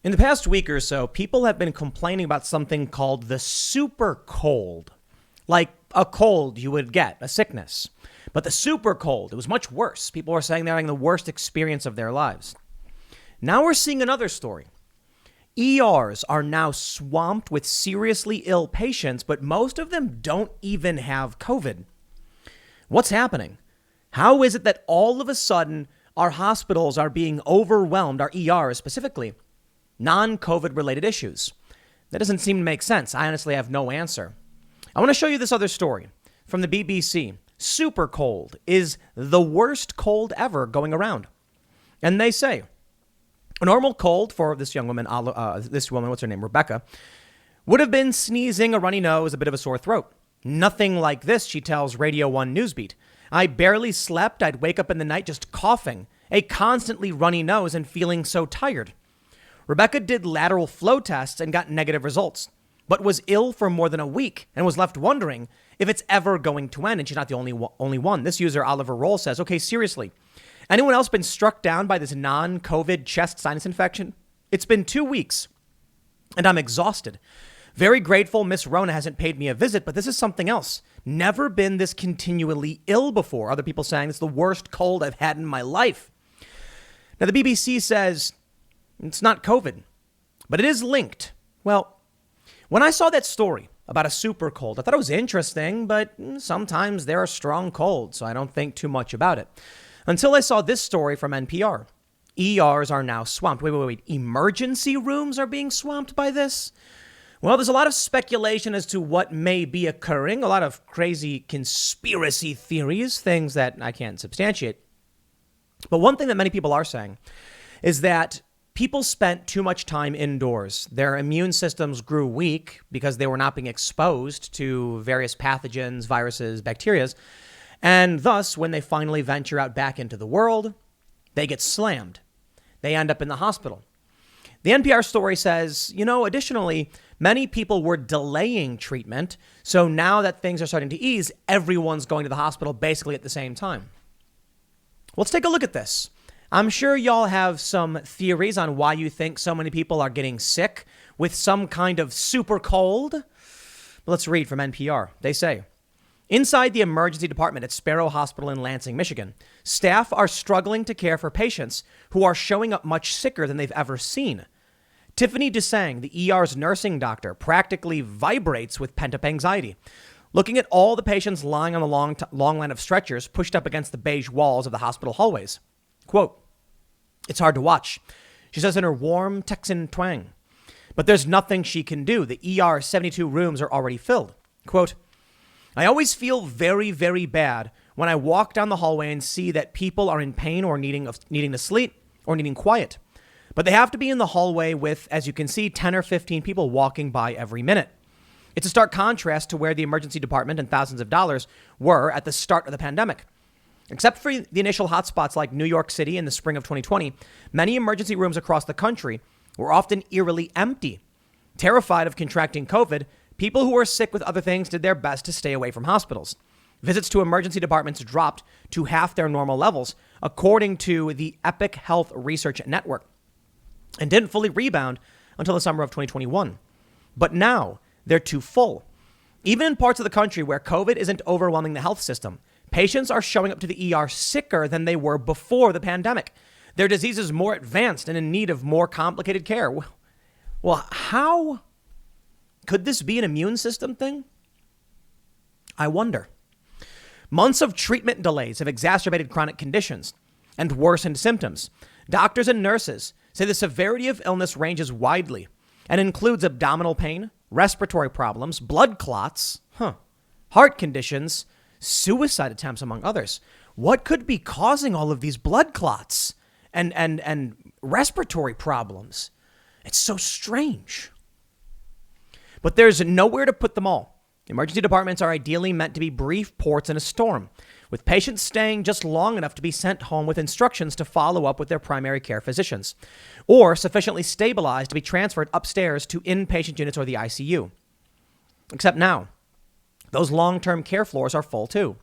In the past week or so, people have been complaining about something called the super cold. Like a cold you would get, a sickness. But the super cold, it was much worse. People were saying they're having the worst experience of their lives. Now we're seeing another story. ERs are now swamped with seriously ill patients, but most of them don't even have COVID. What's happening? How is it that all of a sudden our hospitals are being overwhelmed, our ERs specifically? Non-COVID related issues. That doesn't seem to make sense. I honestly have no answer. I want to show you this other story from the BBC. Super cold is the worst cold ever going around. And they say a normal cold for this young woman, what's her name, Rebecca, would have been sneezing, a runny nose, a bit of a sore throat. Nothing like this, she tells Radio 1 Newsbeat. I barely slept. I'd wake up in the night just coughing, a constantly runny nose and feeling so tired. Rebecca did lateral flow tests and got negative results, but was ill for more than a week and was left wondering if it's ever going to end. And she's not the only one. This user, Oliver Roll, says, okay, seriously, anyone else been struck down by this non-COVID chest sinus infection? It's been 2 weeks and I'm exhausted. Very grateful Miss Rona hasn't paid me a visit, but this is something else. Never been this continually ill before. Other people saying it's the worst cold I've had in my life. Now, the BBC says it's not COVID, but it is linked. Well, when I saw that story about a super cold, I thought it was interesting, but sometimes there are strong colds, so I don't think too much about it. Until I saw this story from NPR. ERs are now swamped. Wait. Emergency rooms are being swamped by this? Well, there's a lot of speculation as to what may be occurring, a lot of crazy conspiracy theories, things that I can't substantiate. But one thing that many people are saying is that people spent too much time indoors. Their immune systems grew weak because they were not being exposed to various pathogens, viruses, bacteria. And thus, when they finally venture out back into the world, they get slammed. They end up in the hospital. The NPR story says, additionally, many people were delaying treatment. So now that things are starting to ease, everyone's going to the hospital basically at the same time. Let's take a look at this. I'm sure y'all have some theories on why you think so many people are getting sick with some kind of super cold. Let's read from NPR. They say, inside the emergency department at Sparrow Hospital in Lansing, Michigan, staff are struggling to care for patients who are showing up much sicker than they've ever seen. Tiffany Desang, the ER's nursing doctor, practically vibrates with pent-up anxiety, looking at all the patients lying on the long line of stretchers pushed up against the beige walls of the hospital hallways. Quote, it's hard to watch, she says in her warm Texan twang. But there's nothing she can do. The ER 72 rooms are already filled. Quote, I always feel very, very bad when I walk down the hallway and see that people are in pain or needing to sleep or needing quiet. But they have to be in the hallway with, as you can see, 10 or 15 people walking by every minute. It's a stark contrast to where the emergency department and thousands of dollars were at the start of the pandemic. Except for the initial hotspots like New York City in the spring of 2020, many emergency rooms across the country were often eerily empty. Terrified of contracting COVID, people who were sick with other things did their best to stay away from hospitals. Visits to emergency departments dropped to half their normal levels, according to the Epic Health Research Network, and didn't fully rebound until the summer of 2021. But now they're too full. Even in parts of the country where COVID isn't overwhelming the health system, patients are showing up to the ER sicker than they were before the pandemic. Their disease is more advanced and in need of more complicated care. Well, how could this be an immune system thing? I wonder. Months of treatment delays have exacerbated chronic conditions and worsened symptoms. Doctors and nurses say the severity of illness ranges widely and includes abdominal pain, respiratory problems, blood clots, heart conditions, suicide attempts, among others. What could be causing all of these blood clots and respiratory problems? It's so strange. But there's nowhere to put them all. Emergency departments are ideally meant to be brief ports in a storm, with patients staying just long enough to be sent home with instructions to follow up with their primary care physicians, or sufficiently stabilized to be transferred upstairs to inpatient units or the ICU. Except now, those long-term care floors are full too,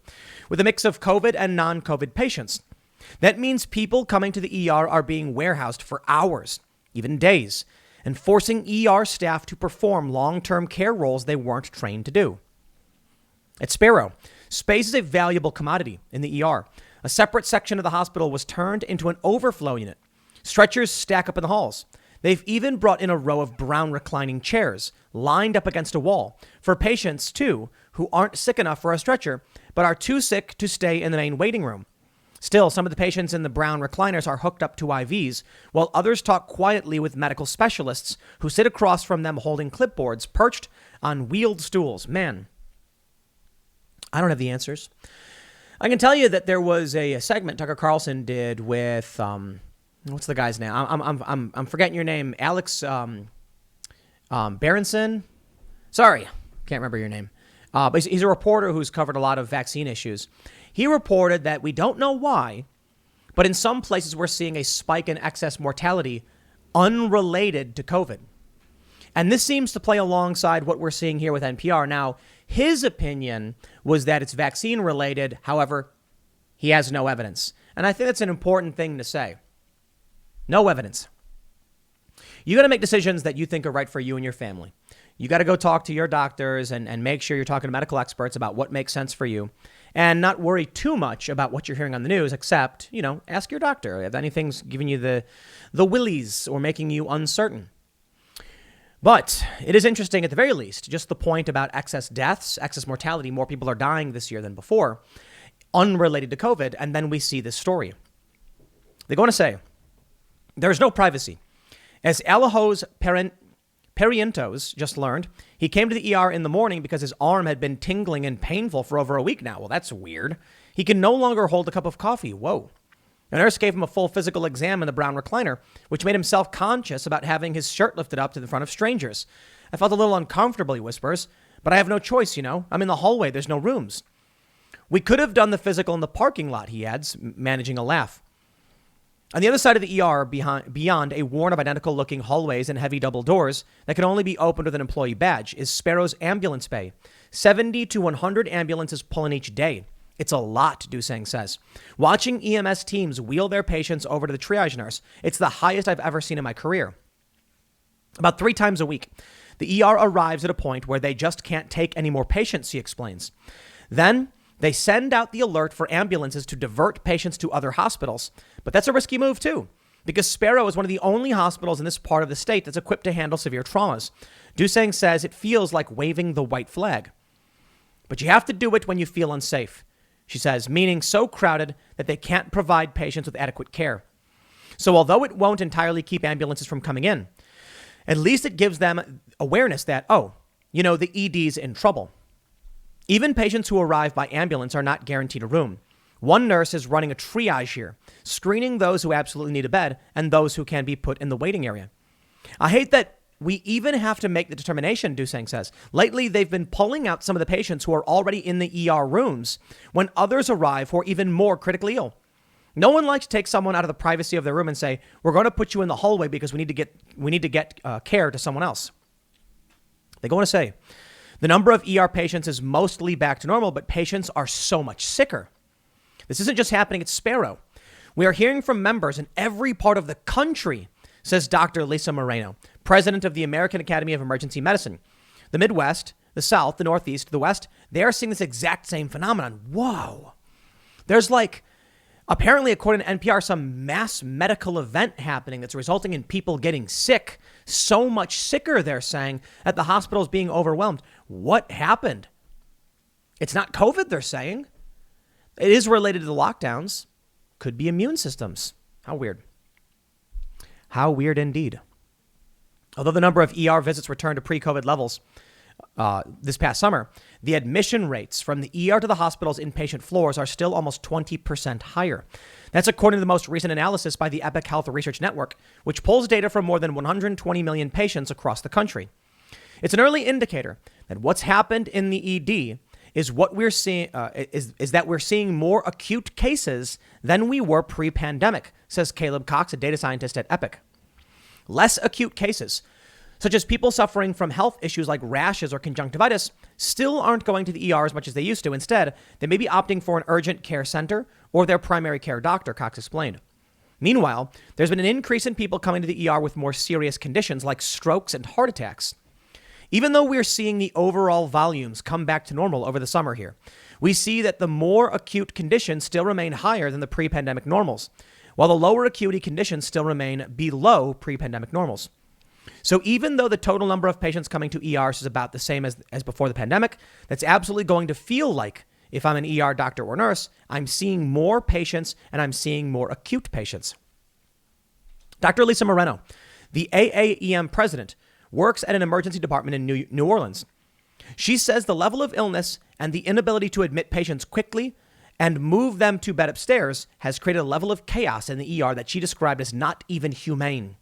with a mix of COVID and non-COVID patients. That means people coming to the ER are being warehoused for hours, even days. and forcing ER staff to perform long-term care roles they weren't trained to do. At Sparrow, space is a valuable commodity in the ER. A separate section of the hospital was turned into an overflow unit. Stretchers stack up in the halls. They've even brought in a row of brown reclining chairs lined up against a wall for patients, too, who aren't sick enough for a stretcher, but are too sick to stay in the main waiting room. Still, some of the patients in the brown recliners are hooked up to IVs, while others talk quietly with medical specialists who sit across from them holding clipboards perched on wheeled stools. Man, I don't have the answers. I can tell you that there was a segment Tucker Carlson did with what's the guy's name? I'm forgetting your name. Alex Berenson. Sorry, can't remember your name. But he's a reporter who's covered a lot of vaccine issues. He reported that we don't know why, but in some places we're seeing a spike in excess mortality unrelated to COVID. And this seems to play alongside what we're seeing here with NPR. Now, his opinion was that it's vaccine related. However, he has no evidence. And I think that's an important thing to say. No evidence. You got to make decisions that you think are right for you and your family. You got to go talk to your doctors and make sure you're talking to medical experts about what makes sense for you and not worry too much about what you're hearing on the news, except, ask your doctor if anything's giving you the willies or making you uncertain. But it is interesting at the very least, just the point about excess deaths, excess mortality, more people are dying this year than before, unrelated to COVID. And then we see this story. They're going to say, there's no privacy. As Alejos Parientos just learned, he came to the ER in the morning because his arm had been tingling and painful for over a week now. Well, that's weird. He can no longer hold a cup of coffee. Whoa. A nurse gave him a full physical exam in the brown recliner, which made him self-conscious about having his shirt lifted up to the front of strangers. I felt a little uncomfortable, he whispers, but I have no choice, I'm in the hallway. There's no rooms. We could have done the physical in the parking lot, he adds, managing a laugh. On the other side of the ER, beyond a warren of identical-looking hallways and heavy double doors that can only be opened with an employee badge, is Sparrow's ambulance bay. 70 to 100 ambulances pull in each day. It's a lot, Dusang says. Watching EMS teams wheel their patients over to the triage nurse, it's the highest I've ever seen in my career. About 3 times a week, the ER arrives at a point where they just can't take any more patients, he explains. Then they send out the alert for ambulances to divert patients to other hospitals. But that's a risky move, too, because Sparrow is one of the only hospitals in this part of the state that's equipped to handle severe traumas. Dusang says it feels like waving the white flag. But you have to do it when you feel unsafe, she says, meaning so crowded that they can't provide patients with adequate care. So although it won't entirely keep ambulances from coming in, at least it gives them awareness that, the ED's in trouble. Even patients who arrive by ambulance are not guaranteed a room. One nurse is running a triage here, screening those who absolutely need a bed and those who can be put in the waiting area. I hate that we even have to make the determination, Dusang says. Lately, they've been pulling out some of the patients who are already in the ER rooms when others arrive who are even more critically ill. No one likes to take someone out of the privacy of their room and say, we're going to put you in the hallway because we need to get care to someone else. They're going to say, the number of ER patients is mostly back to normal, but patients are so much sicker. This isn't just happening at Sparrow. We are hearing from members in every part of the country, says Dr. Lisa Moreno, president of the American Academy of Emergency Medicine. The Midwest, the South, the Northeast, the West, they are seeing this exact same phenomenon. Whoa. There's apparently, according to NPR, some mass medical event happening that's resulting in people getting sick. So much sicker, they're saying, that the hospital's being overwhelmed. What happened? It's not COVID, they're saying. It is related to the lockdowns. Could be immune systems. How weird. How weird indeed. Although the number of ER visits returned to pre-COVID levels this past summer, the admission rates from the ER to the hospital's inpatient floors are still almost 20% higher. That's according to the most recent analysis by the Epic Health Research Network, which pulls data from more than 120 million patients across the country. It's an early indicator that what's happened in the ED is what we're seeing is that we're seeing more acute cases than we were pre-pandemic, says Caleb Cox, a data scientist at Epic. Less acute cases, such as people suffering from health issues like rashes or conjunctivitis, still aren't going to the ER as much as they used to. Instead, they may be opting for an urgent care center or their primary care doctor, Cox explained. Meanwhile, there's been an increase in people coming to the ER with more serious conditions like strokes and heart attacks. Even though we're seeing the overall volumes come back to normal over the summer here, we see that the more acute conditions still remain higher than the pre-pandemic normals, while the lower acuity conditions still remain below pre-pandemic normals. So even though the total number of patients coming to ERs is about the same as before the pandemic, that's absolutely going to feel like, if I'm an ER doctor or nurse, I'm seeing more patients and I'm seeing more acute patients. Dr. Lisa Moreno, the AAEM president, works at an emergency department in New Orleans. She says the level of illness and the inability to admit patients quickly and move them to bed upstairs has created a level of chaos in the ER that she described as not even humane.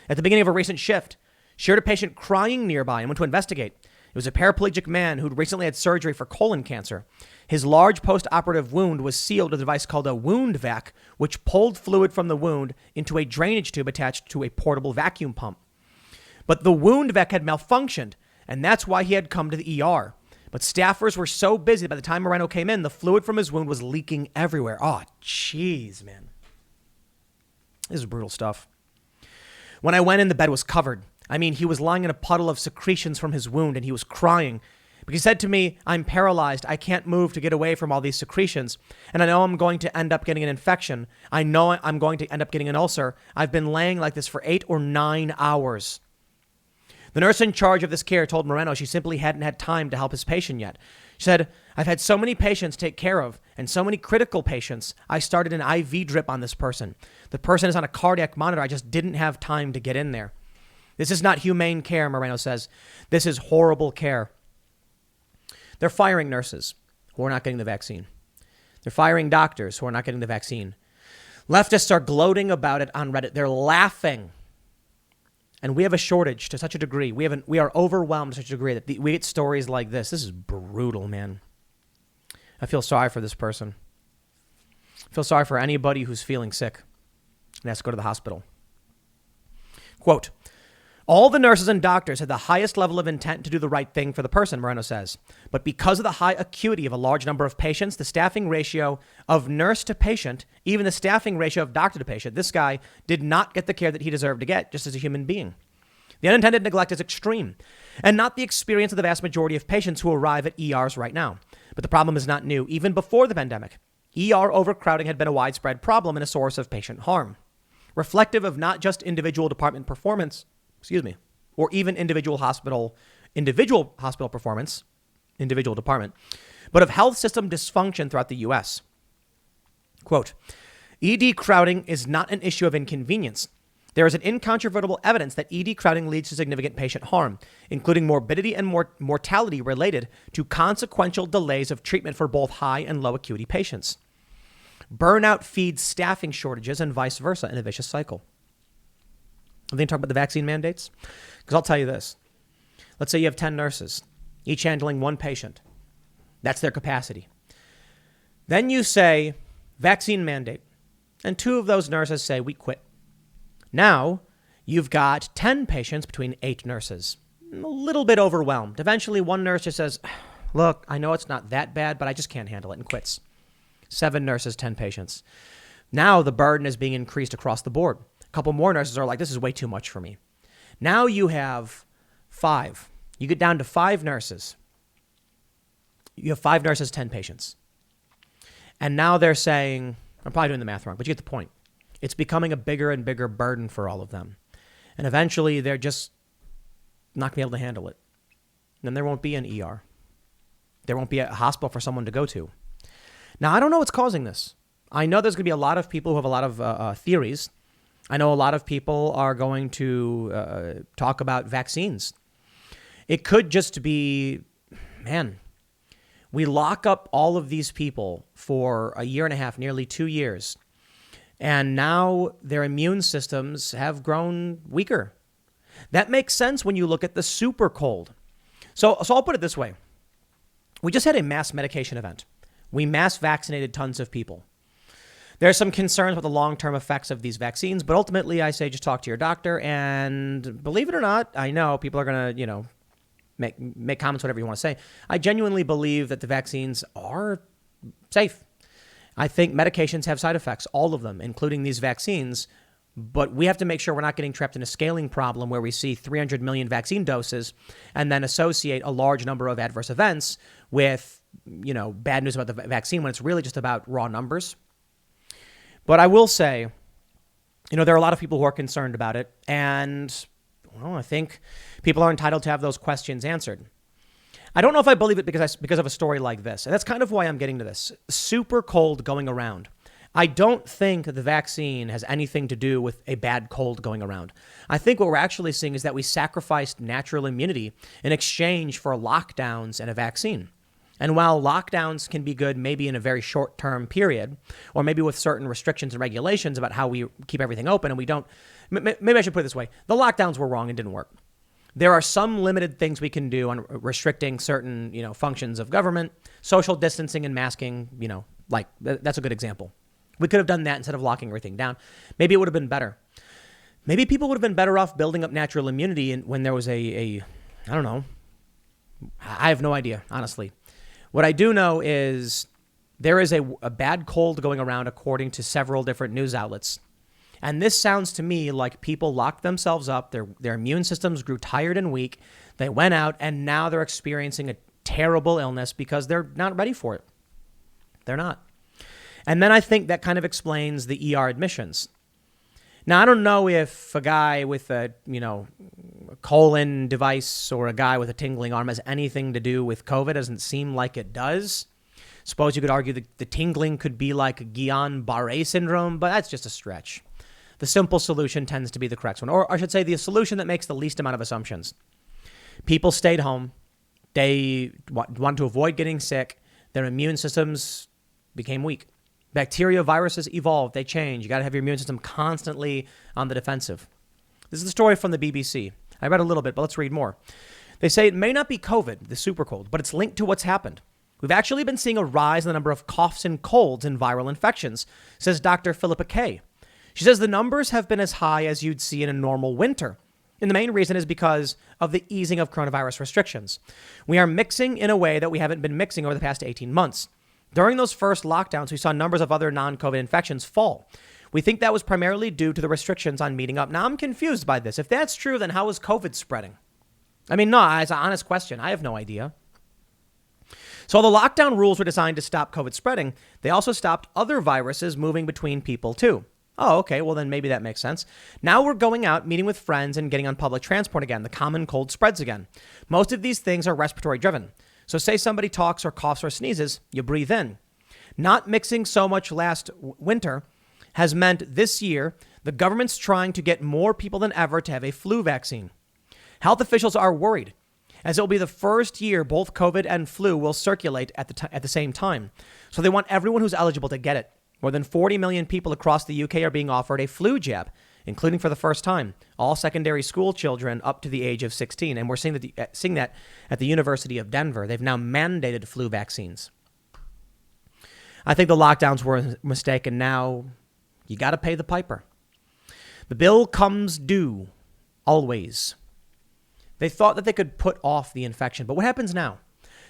At the beginning of a recent shift, she heard a patient crying nearby and went to investigate. It was a paraplegic man who'd recently had surgery for colon cancer. His large post-operative wound was sealed with a device called a wound vac, which pulled fluid from the wound into a drainage tube attached to a portable vacuum pump. But the wound vac had malfunctioned, and that's why he had come to the ER. But staffers were so busy by the time Moreno came in, the fluid from his wound was leaking everywhere. Oh, jeez, man. This is brutal stuff. When I went in, the bed was covered. I mean, he was lying in a puddle of secretions from his wound, and he was crying. But he said to me, I'm paralyzed. I can't move to get away from all these secretions. And I know I'm going to end up getting an infection. I know I'm going to end up getting an ulcer. I've been laying like this for 8 or 9 hours. The nurse in charge of this care told Moreno she simply hadn't had time to help his patient yet. She said, I've had so many patients to take care of and so many critical patients. I started an IV drip on this person. The person is on a cardiac monitor. I just didn't have time to get in there. This is not humane care, Moreno says. This is horrible care. They're firing nurses who are not getting the vaccine. They're firing doctors who are not getting the vaccine. Leftists are gloating about it on Reddit. They're laughing. And we have a shortage to such a degree. We are overwhelmed to such a degree that we get stories like this. This is brutal, man. I feel sorry for this person. I feel sorry for anybody who's feeling sick and has to go to the hospital. Quote, all the nurses and doctors had the highest level of intent to do the right thing for the person, Moreno says. But because of the high acuity of a large number of patients, the staffing ratio of nurse to patient, even the staffing ratio of doctor to patient, this guy did not get the care that he deserved to get just as a human being. The unintended neglect is extreme and not the experience of the vast majority of patients who arrive at ERs right now. But the problem is not new. Even before the pandemic, ER overcrowding had been a widespread problem and a source of patient harm, reflective of not just individual department performance, or even individual hospital performance, individual department, but of health system dysfunction throughout the U.S. Quote, ED crowding is not an issue of inconvenience. There is an incontrovertible evidence that ED crowding leads to significant patient harm, including morbidity and mortality related to consequential delays of treatment for both high and low acuity patients. Burnout feeds staffing shortages and vice versa in a vicious cycle. I'm going to talk about the vaccine mandates, because I'll tell you this. Let's say you have 10 nurses, each handling one patient. That's their capacity. Then you say, vaccine mandate, and 2 of those nurses say, we quit. Now, you've got 10 patients between 8 nurses. A little bit overwhelmed. Eventually, one nurse just says, look, I know it's not that bad, but I just can't handle it, and quits. 7 nurses, 10 patients. Now the burden is being increased across the board. A couple more nurses are like, this is way too much for me. Now you have 5. You get down to 5 nurses. You have 5 nurses, 10 patients. And now they're saying, I'm probably doing the math wrong, but you get the point. It's becoming a bigger and bigger burden for all of them. And eventually they're just not going to be able to handle it. And then there won't be an ER. There won't be a hospital for someone to go to. Now, I don't know what's causing this. I know there's going to be a lot of people who have a lot of theories. I know a lot of people are going to talk about vaccines. It could just be, man, we lock up all of these people for a year and a half, nearly 2 years, and now their immune systems have grown weaker. That makes sense when you look at the super cold. So I'll put it this way. We just had a mass medication event. We mass vaccinated tons of people. There are some concerns about the long-term effects of these vaccines, but ultimately I say just talk to your doctor, and believe it or not, I know people are going to, make comments, whatever you want to say. I genuinely believe that the vaccines are safe. I think medications have side effects, all of them, including these vaccines. But we have to make sure we're not getting trapped in a scaling problem where we see 300 million vaccine doses and then associate a large number of adverse events with, bad news about the vaccine when it's really just about raw numbers. But I will say, there are a lot of people who are concerned about it. And, I think people are entitled to have those questions answered. I don't know if I believe it because of a story like this. And that's kind of why I'm getting to this. Super cold going around. I don't think the vaccine has anything to do with a bad cold going around. I think what we're actually seeing is that we sacrificed natural immunity in exchange for lockdowns and a vaccine. And while lockdowns can be good maybe in a very short-term period, or maybe with certain restrictions and regulations about how we keep everything open and we don't, maybe I should put it this way, the lockdowns were wrong and didn't work. There are some limited things we can do on restricting certain, functions of government, social distancing and masking, that's a good example. We could have done that instead of locking everything down. Maybe it would have been better. Maybe people would have been better off building up natural immunity when there was I don't know. I have no idea, honestly. What I do know is there is a bad cold going around according to several different news outlets. And this sounds to me like people locked themselves up. Their immune systems grew tired and weak. They went out and now they're experiencing a terrible illness because they're not ready for it. They're not. And then I think that kind of explains the ER admissions. Now, I don't know if a guy with a, colon device or a guy with a tingling arm has anything to do with COVID. It doesn't seem like it does. Suppose you could argue that the tingling could be like Guillain-Barré syndrome, but that's just a stretch. The simple solution tends to be the correct one. Or I should say the solution that makes the least amount of assumptions. People stayed home. They wanted to avoid getting sick. Their immune systems became weak. Bacteria, viruses evolve, they change. You got to have your immune system constantly on the defensive. This is the story from the BBC. I read a little bit, but let's read more. They say it may not be COVID, the super cold, but it's linked to what's happened. We've actually been seeing a rise in the number of coughs and colds and viral infections, says Dr. Philippa Kay. She says the numbers have been as high as you'd see in a normal winter. And the main reason is because of the easing of coronavirus restrictions. We are mixing in a way that we haven't been mixing over the past 18 months. During those first lockdowns, we saw numbers of other non-COVID infections fall. We think that was primarily due to the restrictions on meeting up. Now, I'm confused by this. If that's true, then how is COVID spreading? I mean, no, it's an honest question. I have no idea. So the lockdown rules were designed to stop COVID spreading. They also stopped other viruses moving between people, too. Oh, okay, well, then maybe that makes sense. Now we're going out, meeting with friends, and getting on public transport again. The common cold spreads again. Most of these things are respiratory driven. So say somebody talks or coughs or sneezes, you breathe in. Not mixing so much last winter has meant this year the government's trying to get more people than ever to have a flu vaccine. Health officials are worried, as it will be the first year both COVID and flu will circulate at the same time. So they want everyone who's eligible to get it. More than 40 million people across the UK are being offered a flu jab, including for the first time, all secondary school children up to the age of 16. And we're seeing that at the University of Denver. They've now mandated flu vaccines. I think the lockdowns were a mistake, and now you got to pay the piper. The bill comes due, always. They thought that they could put off the infection, but what happens now?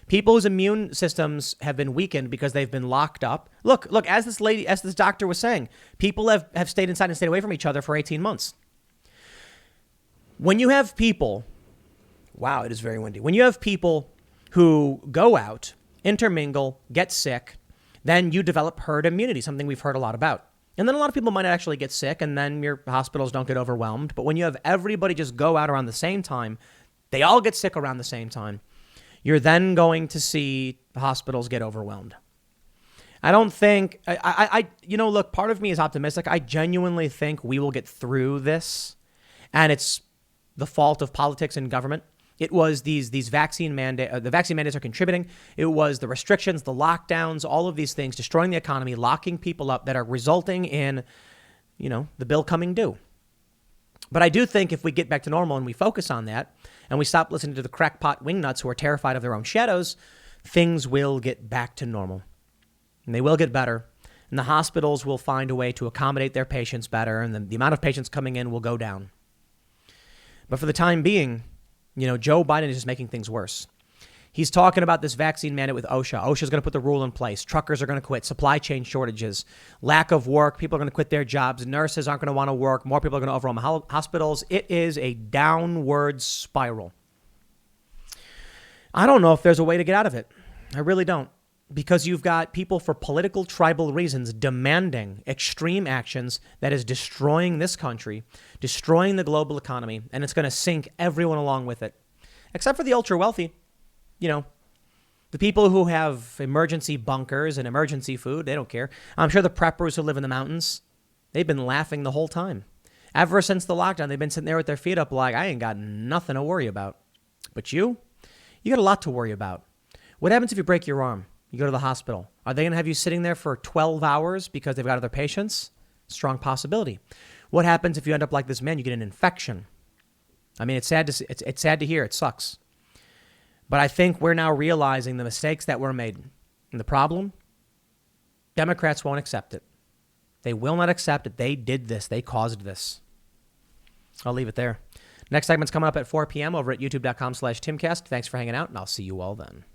People whose immune systems have been weakened because they've been locked up. Look, as this doctor was saying, people have stayed inside and stayed away from each other for 18 months. When you have people, wow, it is very windy. When you have people who go out, intermingle, get sick, then you develop herd immunity, something we've heard a lot about. And then a lot of people might actually get sick, and then your hospitals don't get overwhelmed. But when you have everybody just go out around the same time, they all get sick around the same time, you're then going to see the hospitals get overwhelmed. I don't think, look, part of me is optimistic. I genuinely think we will get through this, and it's the fault of politics and government. It was these vaccine mandate. The vaccine mandates are contributing. It was the restrictions, the lockdowns, all of these things destroying the economy, locking people up that are resulting in, the bill coming due. But I do think if we get back to normal and we focus on that and we stop listening to the crackpot wingnuts who are terrified of their own shadows, things will get back to normal. And they will get better. And the hospitals will find a way to accommodate their patients better. And the amount of patients coming in will go down. But for the time being, Joe Biden is just making things worse. He's talking about this vaccine mandate with OSHA. OSHA's going to put the rule in place. Truckers are going to quit. Supply chain shortages, lack of work. People are going to quit their jobs. Nurses aren't going to want to work. More people are going to overrun hospitals. It is a downward spiral. I don't know if there's a way to get out of it. I really don't. Because you've got people for political, tribal reasons demanding extreme actions that is destroying this country, destroying the global economy, and it's going to sink everyone along with it. Except for the ultra wealthy. You know, the people who have emergency bunkers and emergency food, they don't care. I'm sure the preppers who live in the mountains, they've been laughing the whole time. Ever since the lockdown, they've been sitting there with their feet up like, I ain't got nothing to worry about. But you got a lot to worry about. What happens if you break your arm? You go to the hospital. Are they going to have you sitting there for 12 hours because they've got other patients? Strong possibility. What happens if you end up like this man? You get an infection. I mean, it's sad to see. It's sad to hear. It sucks. But I think we're now realizing the mistakes that were made. And the problem? Democrats won't accept it. They will not accept it. They did this. They caused this. I'll leave it there. Next segment's coming up at 4 p.m. over at youtube.com/Timcast. Thanks for hanging out, and I'll see you all then.